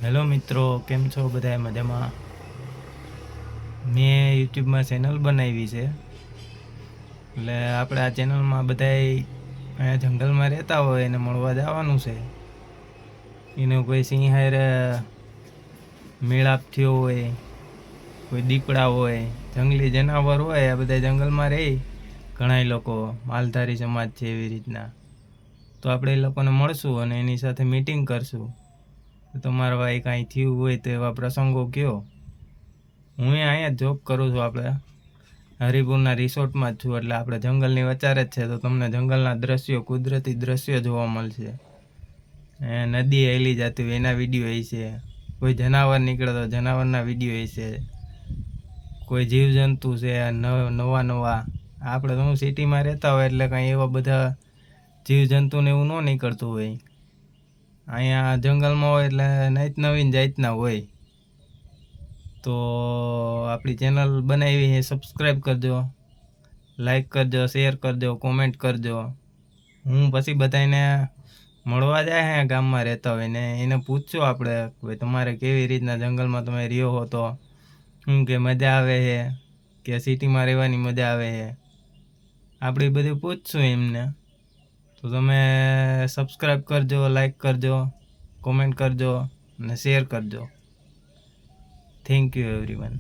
Hello મિત્રો, કેમ છો બધા મજામાં? મેં યુટ્યુબમાં ચેનલ બનાવી છે. એટલે આપણે આ ચેનલમાં બધાય અહીંયા જંગલમાં રહેતા હોય એને મળવા જવાનું છે. એનો કોઈ સિંહ હારે મેળાપ થયો હોય, કોઈ દીપડા હોય, જંગલી જનાવર હોય, આ બધા જંગલમાં રહે ઘણાય લોકો, માલધારી સમાજ છે એવી રીતના. તો આપણે એ લોકોને મળશું અને એની સાથે મીટિંગ કરશું. તમારા ભાઈ કાંઈ થયું હોય તો એવા પ્રસંગો કયો. હું અહીંયા જોબ કરું છું, આપણે હરિપુરના રિસોર્ટમાં જ છું. એટલે આપણે જંગલની વચારે જ છે, તો તમને જંગલના દ્રશ્યો, કુદરતી દ્રશ્યો જોવા મળશે. નદી હેલી જતી હોય એના વિડીયો હશે, કોઈ જનાવર નીકળે તો જનાવરના વિડીયો હશે, કોઈ જીવજંતુ છે નવા નવા. આપણે તો હું સિટીમાં રહેતા હોય એટલે કાંઈ એવા બધા જીવજંતુને એવું ન નીકળતું હોય. અહીંયા જંગલમાં હોય એટલે નવીન નવીન જાતના હોય. તો આપણી ચેનલ બનાવી એ સબસ્ક્રાઈબ કરજો, લાઈક કરજો, શેર કરજો, કોમેન્ટ કરજો. હું પછી બધાને મળવા જાય હે ગામમાં રહેતા હોય ને એને પૂછજો આપણે ભાઈ તમારે કેવી રીતના જંગલમાં તમે રહ્યો હો, તો શું કે મજા આવે છે કે સિટીમાં રહેવાની મજા આવે છે, આપણે બધું પૂછશું એમને. તો તમે સબસ્ક્રાઈબ કરજો, લાઈક કરજો, કોમેન્ટ કરજો અને શેર કરજો. Thank you everyone.